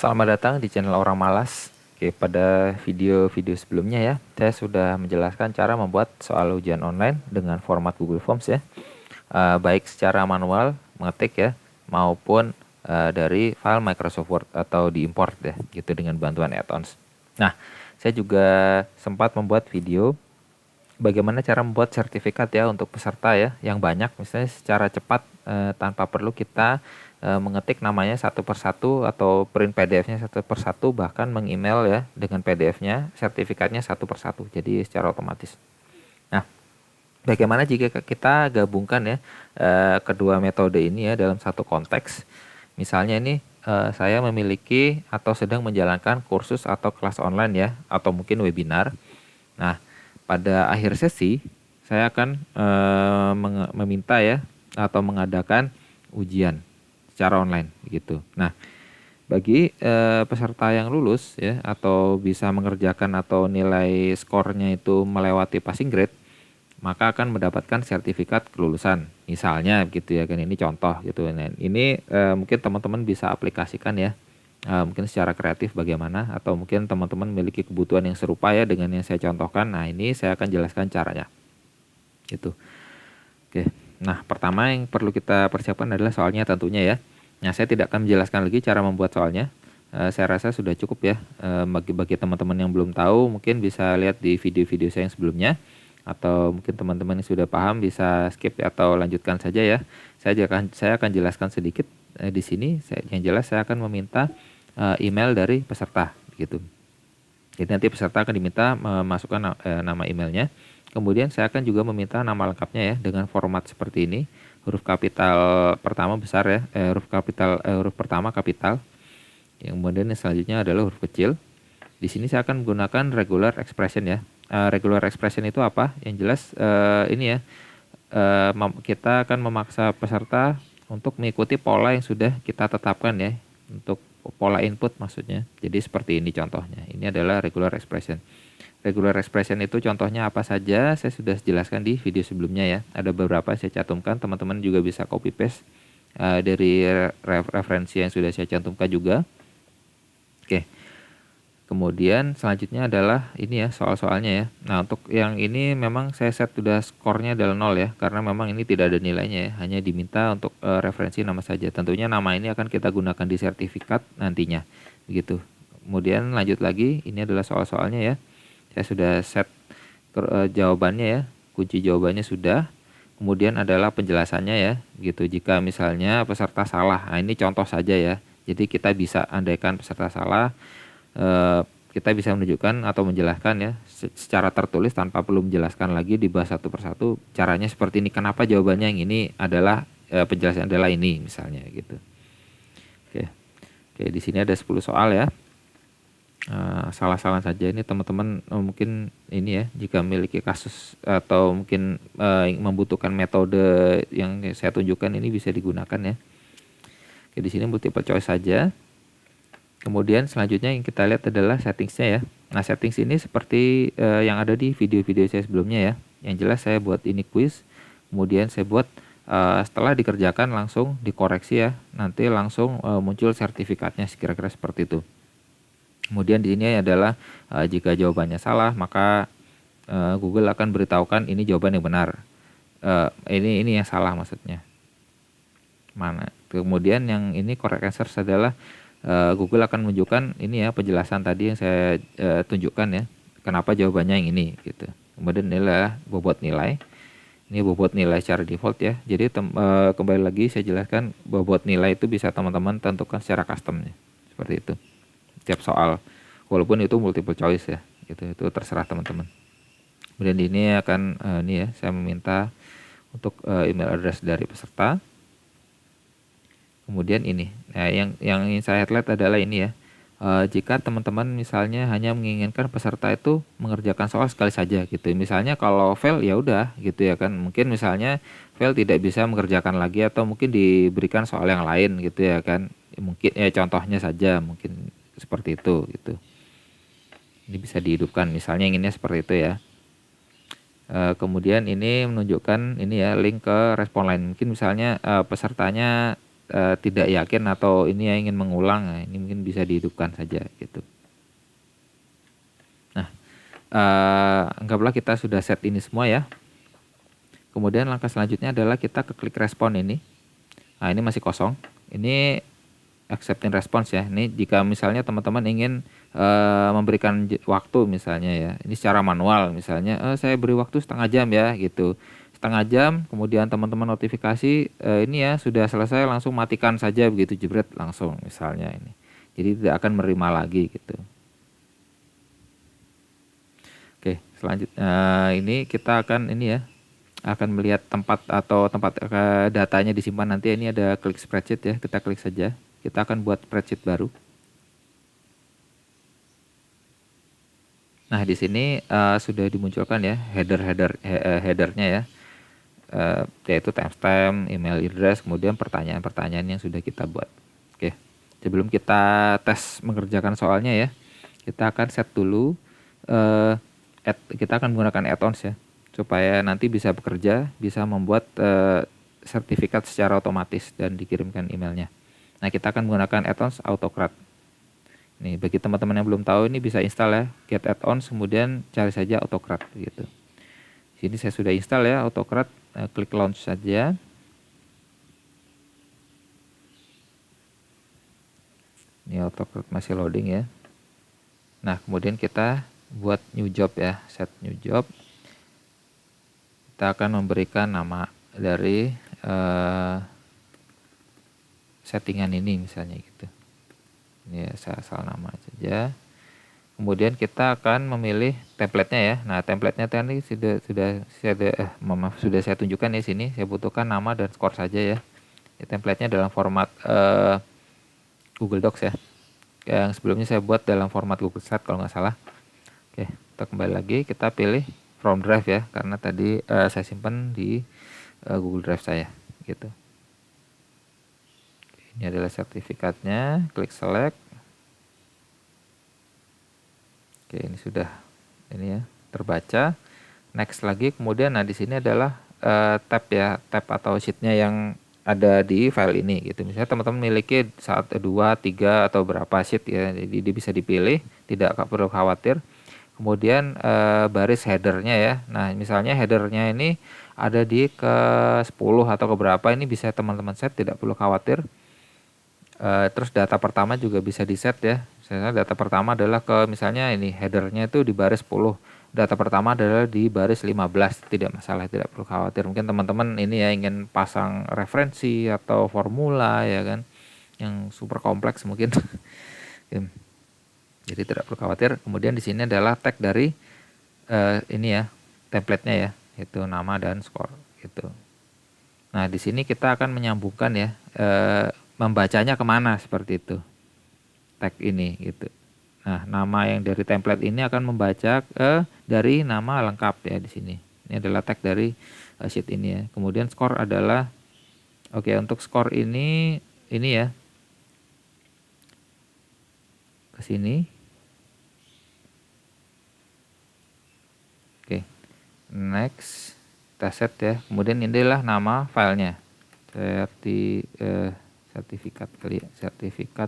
Selamat datang di channel Orang Malas. Oke, pada video-video sebelumnya ya, saya sudah menjelaskan cara membuat soal ujian online dengan format Google Forms ya. Baik secara manual, mengetik ya, maupun dari file Microsoft Word atau diimport ya, gitu dengan bantuan add-ons. Nah, saya juga sempat membuat video bagaimana cara membuat sertifikat ya untuk peserta ya yang banyak, misalnya secara cepat tanpa perlu kita mengetik namanya satu persatu atau print PDF-nya satu persatu, bahkan meng-email ya dengan PDF-nya sertifikatnya satu persatu, jadi secara otomatis. Nah, bagaimana jika kita gabungkan ya kedua metode ini ya dalam satu konteks? Misalnya ini saya memiliki atau sedang menjalankan kursus atau kelas online ya, atau mungkin webinar. Nah, pada akhir sesi saya akan meminta ya atau mengadakan ujian secara online gitu. Nah, bagi peserta yang lulus ya atau bisa mengerjakan atau nilai skornya itu melewati passing grade, maka akan mendapatkan sertifikat kelulusan. Misalnya gitu ya kan, ini contoh gitu. Nah, ini mungkin teman-teman bisa aplikasikan ya. Mungkin secara kreatif bagaimana, atau mungkin teman-teman memiliki kebutuhan yang serupa ya dengan yang saya contohkan. Nah, ini saya akan jelaskan caranya. Gitu. Oke. Nah, pertama yang perlu kita persiapkan adalah soalnya tentunya ya. Nah, saya tidak akan menjelaskan lagi cara membuat soalnya. Saya rasa sudah cukup ya. Bagi teman-teman yang belum tahu, mungkin bisa lihat di video-video saya yang sebelumnya. Atau mungkin teman-teman yang sudah paham bisa skip atau lanjutkan saja ya. Saya akan jelaskan sedikit di sini. Yang jelas saya akan meminta email dari peserta gitu. Jadi nanti peserta akan diminta memasukkan nama emailnya. Kemudian saya akan juga meminta nama lengkapnya ya dengan format seperti ini. Huruf kapital pertama besar ya, huruf pertama kapital. Yang kemudian yang selanjutnya adalah huruf kecil. Di sini saya akan menggunakan regular expression ya. Regular expression itu apa? Yang jelas ini ya, kita akan memaksa peserta untuk mengikuti pola yang sudah kita tetapkan ya, untuk pola input maksudnya. Jadi seperti ini contohnya. Ini adalah regular expression. Regular expression itu contohnya apa saja saya sudah jelaskan di video sebelumnya ya. Ada beberapa saya cantumkan, teman-teman juga bisa copy paste dari referensi yang sudah saya cantumkan juga. Oke. Kemudian selanjutnya adalah ini ya soal-soalnya ya. Nah, untuk yang ini memang saya set sudah skornya adalah 0 ya, karena memang ini tidak ada nilainya ya, hanya diminta untuk referensi nama saja. Tentunya nama ini akan kita gunakan di sertifikat nantinya begitu. Kemudian lanjut lagi, ini adalah soal-soalnya ya. Saya sudah set jawabannya ya, kunci jawabannya sudah. Kemudian adalah penjelasannya ya, gitu. Jika misalnya peserta salah, nah ini contoh saja ya. Jadi kita bisa andaikan peserta salah, kita bisa menunjukkan atau menjelaskan ya secara tertulis tanpa perlu menjelaskan lagi, dibahas satu persatu. Caranya seperti ini. Kenapa jawabannya yang ini adalah penjelasan adalah ini misalnya gitu. Oke, di sini ada 10 soal ya. Salah-salah saja ini teman-teman mungkin ini ya, jika memiliki kasus atau mungkin membutuhkan metode yang saya tunjukkan ini bisa digunakan ya. Oke, di sini multiple choice saja. Kemudian selanjutnya yang kita lihat adalah settingsnya ya. Nah, settings ini seperti yang ada di video-video saya sebelumnya ya. Yang jelas saya buat ini quiz, kemudian saya buat setelah dikerjakan langsung dikoreksi ya, nanti langsung muncul sertifikatnya, kira-kira seperti itu. Kemudian di sini adalah jika jawabannya salah, maka Google akan beritahukan ini jawaban yang benar. Ini yang salah maksudnya. Mana? Kemudian yang ini correct answer adalah Google akan menunjukkan ini ya penjelasan tadi yang saya tunjukkan ya. Kenapa jawabannya yang ini gitu. Kemudian inilah bobot nilai. Ini bobot nilai secara default ya. Jadi kembali lagi saya jelaskan, bobot nilai itu bisa teman-teman tentukan secara custom ya. Seperti itu. Tiap soal, walaupun itu multiple choice ya, gitu, itu terserah teman-teman. Kemudian ini akan ini ya, saya meminta untuk email address dari peserta. Kemudian ini, nah yang ingin saya highlight adalah ini ya, jika teman-teman misalnya hanya menginginkan peserta itu mengerjakan soal sekali saja gitu. Misalnya kalau fail ya udah gitu ya kan, mungkin misalnya fail tidak bisa mengerjakan lagi atau mungkin diberikan soal yang lain gitu ya kan, mungkin ya contohnya saja mungkin seperti itu gitu. Ini bisa dihidupkan misalnya inginnya seperti itu ya. Kemudian ini menunjukkan ini ya link ke respon lain. Mungkin misalnya pesertanya tidak yakin atau ini ya ingin mengulang, nah, ini mungkin bisa dihidupkan saja gitu. Nah, anggaplah kita sudah set ini semua ya. Kemudian langkah selanjutnya adalah kita ke klik respon ini. Nah, ini masih kosong. Ini accepting response ya. Ini jika misalnya teman-teman ingin memberikan waktu misalnya ya. Ini secara manual misalnya, saya beri waktu setengah jam ya gitu. Setengah jam, kemudian teman-teman notifikasi ini ya sudah selesai, langsung matikan saja begitu, jebret langsung misalnya ini. Jadi tidak akan menerima lagi gitu. Oke, selanjutnya ini kita akan ini ya, akan melihat tempat atau tempat datanya disimpan nanti. Ini ada klik spreadsheet ya, kita klik saja. Kita akan buat spreadsheet baru. Nah, di sini sudah dimunculkan ya headernya ya, yaitu timestamp, email address, kemudian pertanyaan-pertanyaan yang sudah kita buat. Oke, sebelum kita tes mengerjakan soalnya ya, kita akan set dulu. Kita akan menggunakan add-ons ya, supaya nanti bisa bekerja, bisa membuat sertifikat secara otomatis dan dikirimkan emailnya. Nah, kita akan menggunakan add-ons Autocrat. Nih, bagi teman-teman yang belum tahu, ini bisa install ya, get add-ons, kemudian cari saja Autocrat gitu. Di sini saya sudah install ya Autocrat, klik launch saja. Ini Autocrat masih loading ya. Nah, kemudian kita buat new job ya, set new job. Kita akan memberikan nama dari settingan ini misalnya gitu. Ini ya, saya asal nama saja. Kemudian kita akan memilih template-nya ya. Nah, template-nya tadi sudah saya tunjukkan di sini. Saya butuhkan nama dan skor saja ya. Template-nya dalam format Google Docs ya. Yang sebelumnya saya buat dalam format Google Sheet kalau nggak salah. Oke, kita kembali lagi, kita pilih from drive ya, karena tadi saya simpan di Google Drive saya gitu. Ini adalah sertifikatnya, klik select. Oke, ini sudah ini ya terbaca. Next lagi, kemudian nah di sini adalah tab ya, tab atau sheetnya yang ada di file ini gitu. Misalnya teman-teman memiliki 1, 2, 3 atau berapa sheet ya, jadi dia bisa dipilih, tidak perlu khawatir. Kemudian baris headernya ya. Nah, misalnya headernya ini ada di ke 10 atau ke berapa, ini bisa teman-teman set, tidak perlu khawatir. Terus data pertama juga bisa di set ya. Misalnya data pertama adalah ke misalnya ini headernya itu di baris 10. Data pertama adalah di baris 15, tidak masalah, tidak perlu khawatir. Mungkin teman-teman ini ya ingin pasang referensi atau formula ya kan, yang super kompleks mungkin. Jadi tidak perlu khawatir. Kemudian di sini adalah tag dari ini ya, template-nya ya, itu nama dan skor gitu. Nah, di sini kita akan menyambungkan ya, membacanya kemana seperti itu, tag ini gitu. Nah, nama yang dari template ini akan membaca dari nama lengkap ya di sini. Ini adalah tag dari sheet ini ya. Kemudian skor adalah, oke, untuk skor ini ya, ke sini. Oke, next kita set ya. Kemudian inilah nama filenya, sertifikat kali ya, sertifikat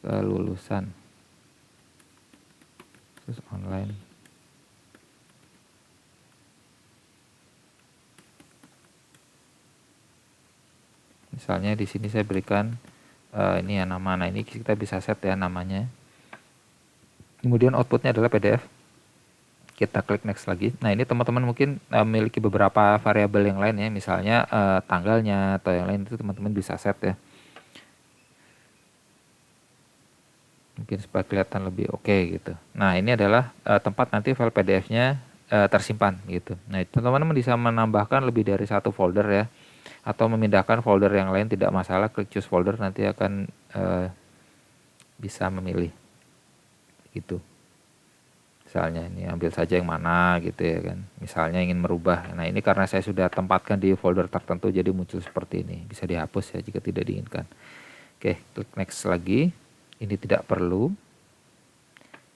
kelulusan terus online. Misalnya di sini saya berikan ini ya nama. Nah, ini kita bisa set ya namanya. Kemudian outputnya adalah PDF. Kita klik next lagi. Nah, ini teman-teman mungkin memiliki beberapa variabel yang lain ya, misalnya tanggalnya atau yang lain, itu teman-teman bisa set ya. Mungkin supaya kelihatan lebih oke gitu. Nah, ini adalah tempat nanti file PDF-nya tersimpan gitu. Nah, teman-teman bisa menambahkan lebih dari satu folder ya, atau memindahkan folder yang lain, tidak masalah. Klik choose folder, nanti akan bisa memilih gitu. Misalnya ini ambil saja yang mana gitu ya kan. Misalnya ingin merubah. Nah, ini karena saya sudah tempatkan di folder tertentu, jadi muncul seperti ini. Bisa dihapus ya jika tidak diinginkan. Oke, klik next lagi. Ini tidak perlu.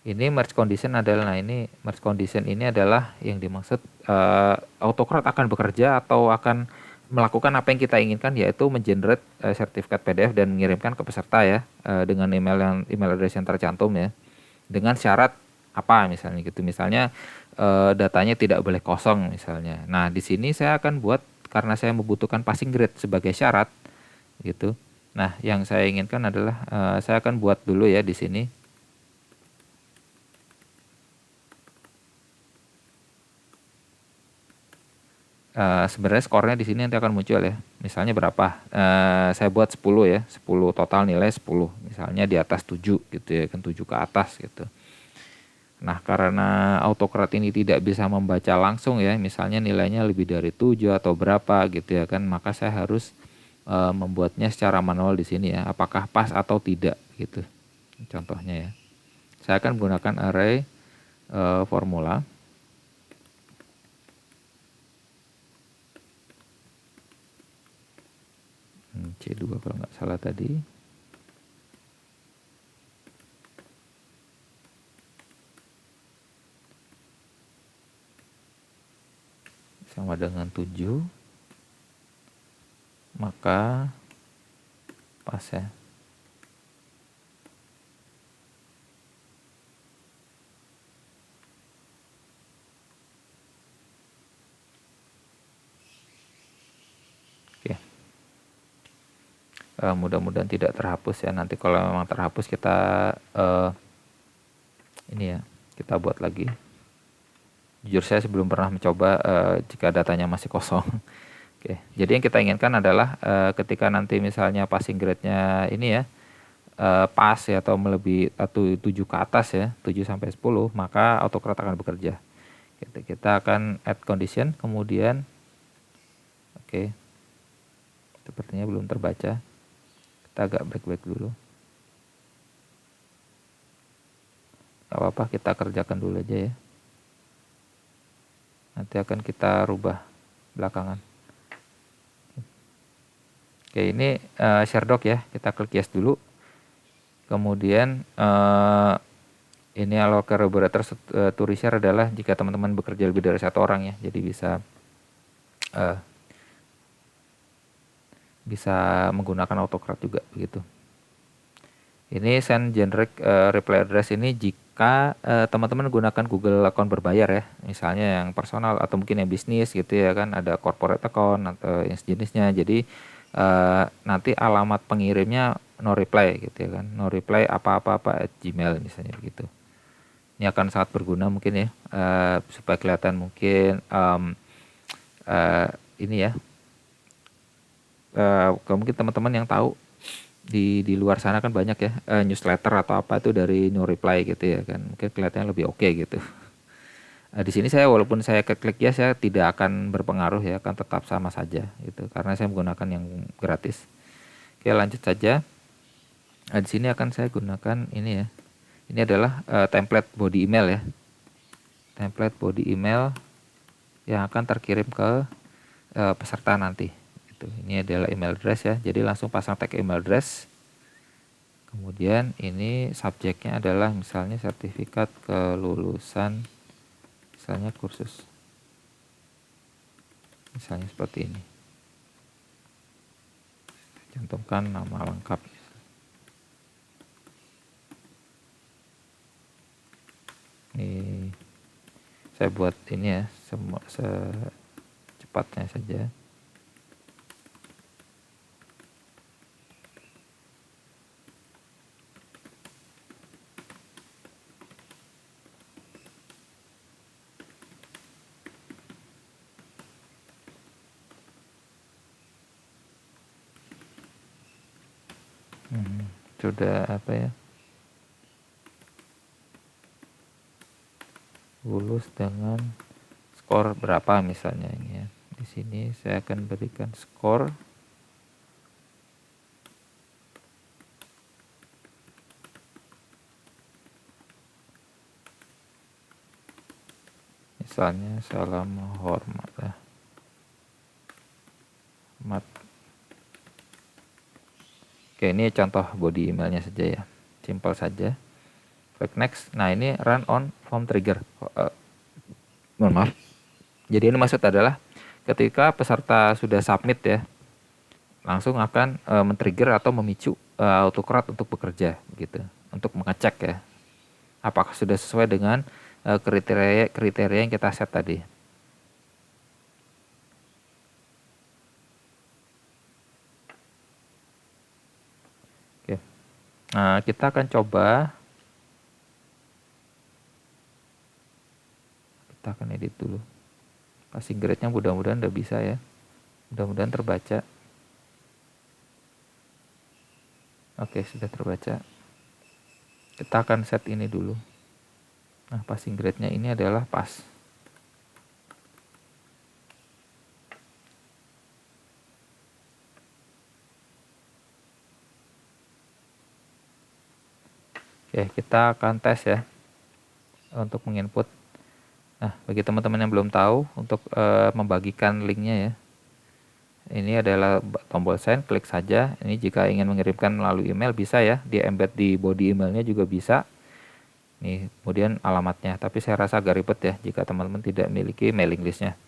Ini merge condition adalah, nah ini merge condition ini adalah yang dimaksud Autocrat akan bekerja atau akan melakukan apa yang kita inginkan, yaitu mengenerate sertifikat PDF dan mengirimkan ke peserta ya, dengan email address yang tercantum ya, dengan syarat apa misalnya gitu. Misalnya datanya tidak boleh kosong misalnya. Nah, di sini saya akan buat, karena saya membutuhkan passing grade sebagai syarat gitu. Nah, yang saya inginkan adalah saya akan buat dulu ya di sini. Sebenarnya skornya di sini nanti akan muncul ya. Misalnya berapa? Saya buat 10 ya, 10 total nilai 10. Misalnya di atas 7 gitu ya, kan 7 ke atas gitu. Nah, karena autocrat ini tidak bisa membaca langsung ya, misalnya nilainya lebih dari 7 atau berapa gitu ya kan, maka saya harus membuatnya secara manual di sini ya, apakah pas atau tidak gitu. Contohnya ya. Saya akan menggunakan array formula. C2 kalau nggak salah tadi. Sama dengan 7. Maka pas ya. Oke. Mudah-mudahan tidak terhapus ya. Nanti kalau memang terhapus kita ini ya, kita buat lagi. Jujur saya sebelum pernah mencoba jika datanya masih kosong. Oke, jadi yang kita inginkan adalah ketika nanti misalnya passing grade-nya ini ya pas ya, atau melebihi atau 7 ke atas ya, 7 sampai 10, maka autocrat akan bekerja. Kita akan add condition, kemudian oke. Sepertinya belum terbaca. Kita agak back dulu. Gak apa-apa, kita kerjakan dulu aja ya. Nanti akan kita rubah belakangan. Oke, ini share doc ya. Kita klik yes dulu. Kemudian ini allow collaborators to reshare adalah jika teman-teman bekerja lebih dari 1 orang ya. Jadi bisa menggunakan autocrat juga begitu. Ini send generic reply address ini jika teman-teman menggunakan Google account berbayar ya, misalnya yang personal atau mungkin yang bisnis gitu ya kan, ada corporate account atau yang sejenisnya. Jadi nanti alamat pengirimnya no reply gitu ya kan, no reply apa-apa @gmail misalnya begitu. Ini akan sangat berguna mungkin ya, supaya kelihatan mungkin ini ya, mungkin teman-teman yang tahu di luar sana kan banyak ya newsletter atau apa itu dari no reply gitu ya kan, mungkin kelihatannya lebih oke gitu. Di sini saya walaupun saya klik ya, saya tidak akan berpengaruh ya, akan tetap sama saja gitu karena saya menggunakan yang gratis. Oke, lanjut saja. Di sini akan saya gunakan ini ya. Ini adalah template body email ya. Template body email yang akan terkirim ke peserta nanti. Ini adalah email address ya, jadi langsung pasang tag email address. Kemudian ini subjeknya adalah misalnya sertifikat kelulusan, misalnya kursus, misalnya seperti ini. Cantumkan nama lengkap. Ini saya buat ini ya, secepatnya saja. Sudah apa ya, lulus dengan skor berapa misalnya ini ya. Di sini saya akan berikan skor misalnya salam hormat ya. Oke, ini contoh body emailnya saja ya, simple saja. Klik next. Nah, ini run on form trigger. Mohon maaf. Jadi ini maksud adalah ketika peserta sudah submit ya, langsung akan men-trigger atau memicu autocrat untuk bekerja gitu, untuk mengecek ya apakah sudah sesuai dengan kriteria yang kita set tadi. Oke. Nah, kita akan coba, kita akan edit dulu. Passing grade-nya mudah-mudahan udah bisa ya. Mudah-mudahan terbaca. Oke, sudah terbaca. Kita akan set ini dulu. Nah, passing grade-nya ini adalah pas. Oke, kita akan tes ya untuk menginput. Nah, bagi teman-teman yang belum tahu, untuk membagikan linknya ya, ini adalah tombol send, klik saja. Ini jika ingin mengirimkan melalui email bisa ya, di embed di body emailnya juga bisa. Nih, kemudian alamatnya, tapi saya rasa agak ribet ya jika teman-teman tidak memiliki mailing listnya.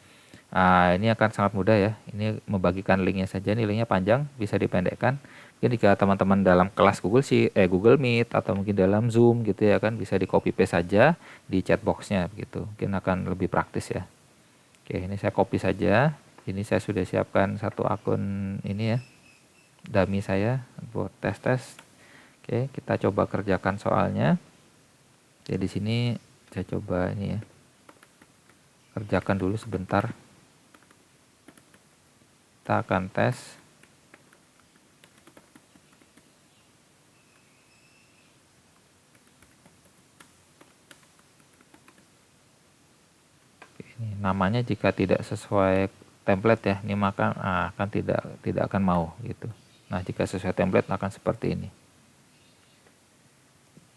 Ini akan sangat mudah ya, ini membagikan linknya saja. Ini linknya panjang, bisa dipendekkan. Mungkin jika teman-teman dalam kelas Google Meet atau mungkin dalam Zoom gitu ya kan, bisa di copy paste saja di chat boxnya begitu, mungkin akan lebih praktis ya. Oke, ini saya copy saja. Ini saya sudah siapkan satu akun ini ya, dummy saya buat tes. Oke, kita coba kerjakan soalnya. Jadi di sini saya coba ini ya, kerjakan dulu sebentar. Kita akan tes. Ini namanya jika tidak sesuai template ya, ini maka akan tidak akan mau gitu. Nah, jika sesuai template akan seperti ini.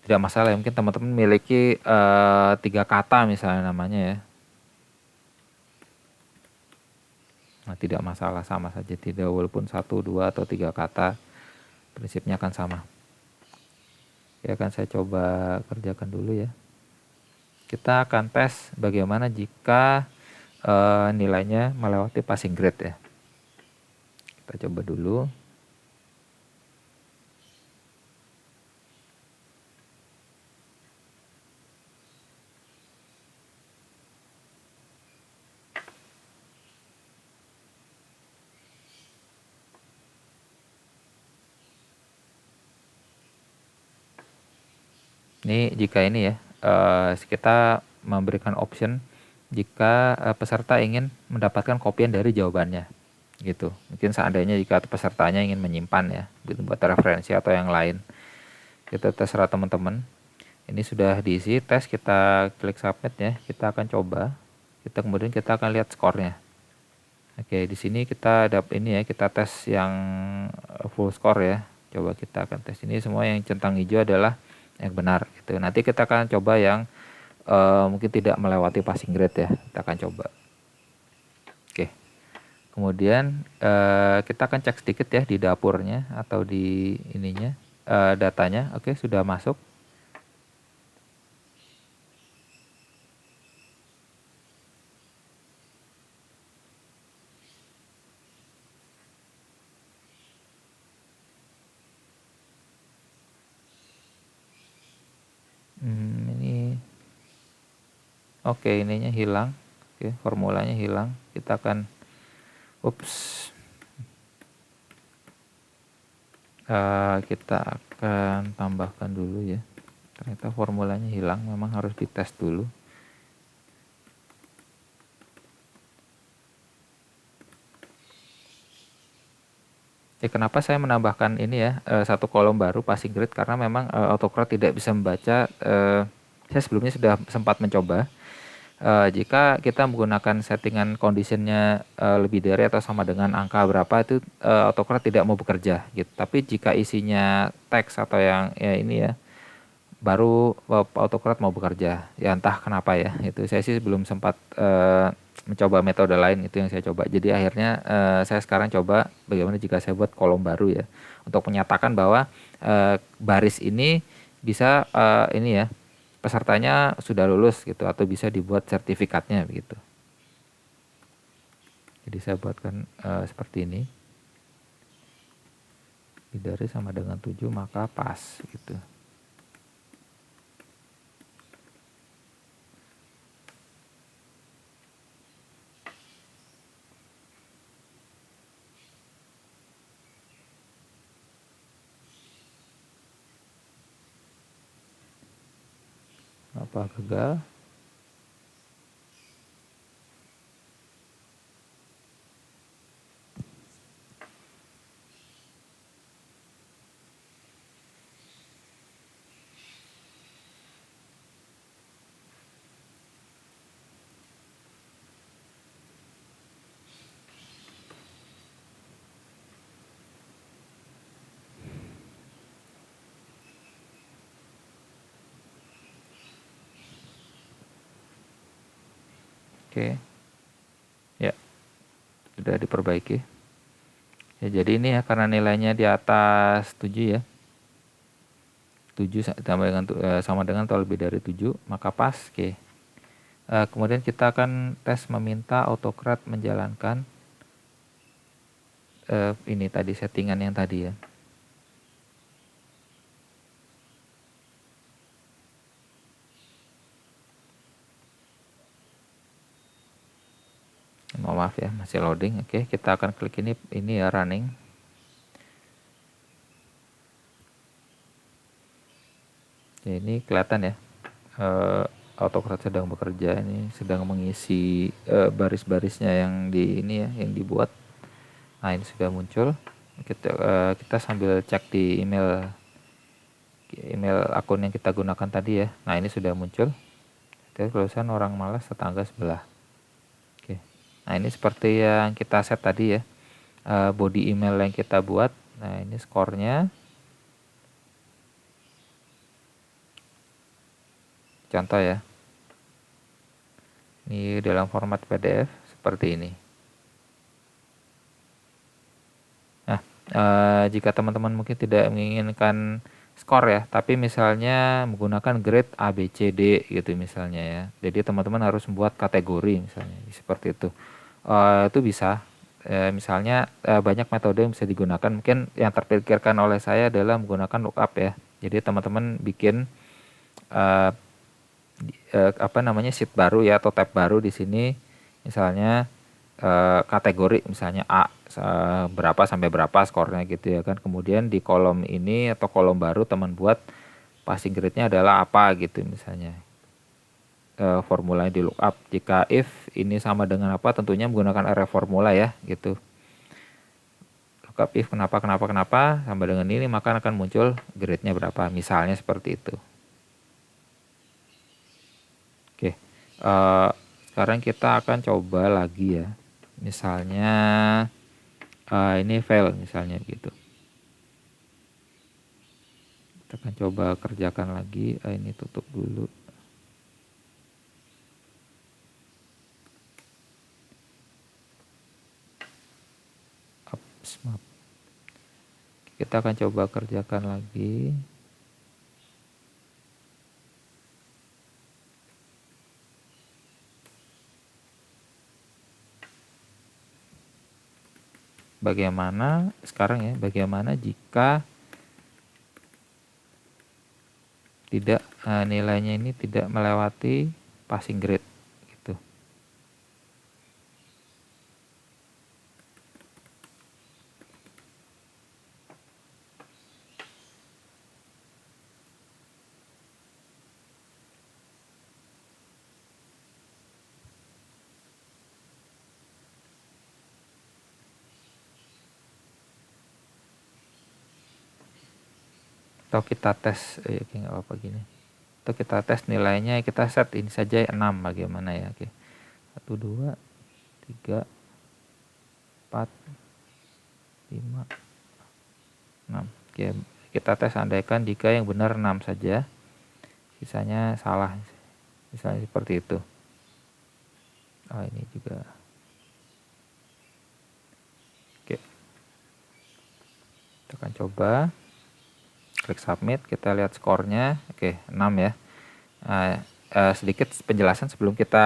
Tidak masalah ya, mungkin teman-teman memiliki 3 kata misalnya namanya ya. Nah, tidak masalah, sama saja, tidak, walaupun 1, 2 atau 3 kata, prinsipnya akan sama. Ya, akan saya coba kerjakan dulu ya. Kita akan tes bagaimana jika nilainya melewati passing grade ya. Kita coba dulu. Ini jika ini ya, kita memberikan option jika peserta ingin mendapatkan kopian dari jawabannya gitu. Mungkin seandainya jika pesertanya ingin menyimpan ya, gitu, buat referensi atau yang lain. Kita terserah teman-teman. Ini sudah diisi tes, kita klik submit ya. Kita akan coba. Kemudian kita akan lihat skornya. Oke, di sini kita dapat ini ya, kita tes yang full score ya. Coba kita akan tes ini, semua yang centang hijau adalah yang benar gitu. Nanti kita akan coba yang mungkin tidak melewati passing grade ya. Kita akan coba. Oke. Kemudian kita akan cek sedikit ya di dapurnya atau di ininya datanya. Oke, sudah masuk. Ini oke, ininya hilang. Oke, formulanya hilang. Kita akan kita akan tambahkan dulu ya. Ternyata formulanya hilang, memang harus dites dulu. Kenapa saya menambahkan ini ya, satu kolom baru passing grade, karena memang autocrat tidak bisa membaca. Saya sebelumnya sudah sempat mencoba. Jika kita menggunakan settingan conditionnya lebih dari atau sama dengan angka berapa, itu autocrat tidak mau bekerja gitu. Tapi jika isinya teks atau yang ya ini ya, baru autocrat mau bekerja. Ya entah kenapa ya, itu saya sih belum sempat mencoba metode lain, itu yang saya coba. Jadi akhirnya saya sekarang coba bagaimana jika saya buat kolom baru ya, untuk menyatakan bahwa baris ini bisa ini ya, pesertanya sudah lulus gitu, atau bisa dibuat sertifikatnya begitu. Jadi saya buatkan seperti ini. Bidari sama dengan 7 maka pas gitu. Apa gagal? Oke. Ya, sudah diperbaiki. Ya, jadi ini ya karena nilainya di atas 7 ya. 7 sama dengan atau lebih dari 7 maka pas. Oke. Kemudian kita akan tes meminta autocrat menjalankan ini tadi settingan yang tadi ya. Maaf ya, masih loading. Oke, kita akan klik ini ya, running. Ya, ini kelihatan ya, autocrat sedang bekerja, ini sedang mengisi baris-barisnya yang yang dibuat. Nah, ini sudah muncul. Kita sambil cek di email akun yang kita gunakan tadi ya. Nah, ini sudah muncul. Tulisan orang malas tetangga sebelah. Oke. Nah, ini seperti yang kita set tadi ya, body email yang kita buat. Nah, ini skornya. Contoh ya. Ini dalam format PDF seperti ini. Nah, jika teman-teman mungkin tidak menginginkan skor ya, tapi misalnya menggunakan grade A, B, C, D gitu misalnya ya. Jadi teman-teman harus membuat kategori misalnya seperti itu. Itu bisa. Misalnya banyak metode yang bisa digunakan. Mungkin yang terpikirkan oleh saya adalah menggunakan lookup ya. Jadi teman-teman bikin sheet baru ya atau tab baru di sini. Misalnya kategori misalnya A berapa sampai berapa skornya gitu ya kan. Kemudian di kolom ini atau kolom baru teman buat passing grade-nya adalah apa gitu misalnya. Formulanya di lookup. Jika if ini sama dengan apa, tentunya menggunakan array formula ya gitu. Lookup if kenapa sama dengan ini, maka akan muncul grade-nya berapa. Misalnya seperti itu. Oke. Sekarang kita akan coba lagi ya. Misalnya ini fail misalnya gitu. Kita akan coba kerjakan lagi. Ini tutup dulu. Map. Kita akan coba kerjakan lagi. Bagaimana sekarang ya, bagaimana jika tidak nilainya ini tidak melewati passing grade gitu. Atau kita tes oke, nggak apa-apa gini. Atau kita tes nilainya, kita set ini saja 6 bagaimana ya. Oke. 1 2 3 4 5 6. Oke, kita tes andaikan jika yang benar 6 saja, sisanya salah. Misalnya seperti itu. Ini juga. Oke. Kita akan coba. Klik submit, kita lihat skornya. Oke, 6 ya. sedikit penjelasan sebelum kita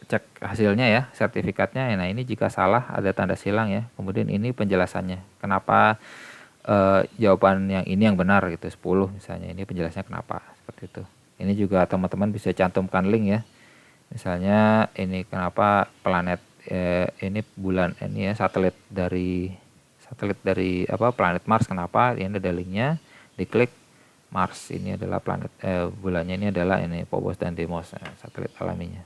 cek hasilnya ya, sertifikatnya. Nah, ini jika salah ada tanda silang ya. Kemudian ini penjelasannya. Kenapa jawaban yang ini yang benar gitu, 10 misalnya. Ini penjelasannya kenapa seperti itu. Ini juga teman-teman bisa cantumkan link ya. Misalnya ini kenapa planet ini bulan ini ya, satelit dari apa planet Mars, kenapa, ini ada linknya, diklik Mars, ini adalah planet bulannya, ini adalah ini Phobos dan Deimos, satelit alaminya.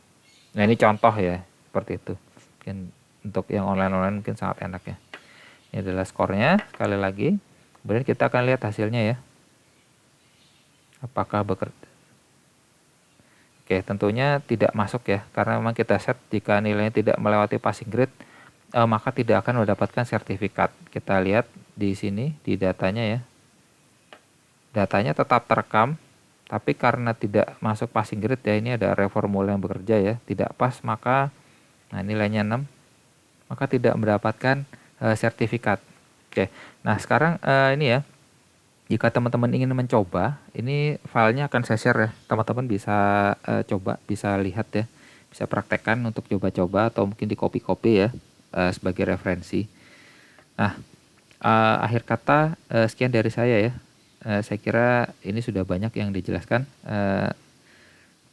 Nah, ini contoh ya seperti itu. Mungkin untuk yang online mungkin sangat enak ya. Ini adalah skornya sekali lagi. Kemudian kita akan lihat hasilnya ya. Apakah bekerja. Oke, tentunya tidak masuk ya, karena memang kita set jika nilainya tidak melewati passing grade, maka tidak akan mendapatkan sertifikat. Kita lihat di sini di datanya ya. Datanya tetap terekam, tapi karena tidak masuk passing grade ya, ini ada reformula yang bekerja ya, tidak pas, maka nah nilainya 6, maka tidak mendapatkan sertifikat. Oke, nah sekarang ini ya, jika teman-teman ingin mencoba, ini filenya akan saya share ya, teman-teman bisa coba, bisa lihat ya, bisa praktekkan untuk coba-coba atau mungkin di copy-copy ya sebagai referensi. Nah, akhir kata sekian dari saya ya. Saya kira ini sudah banyak yang dijelaskan.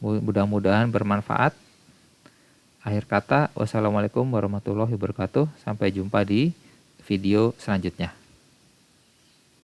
Mudah-mudahan bermanfaat. Akhir kata, wassalamualaikum warahmatullahi wabarakatuh. Sampai jumpa di video selanjutnya.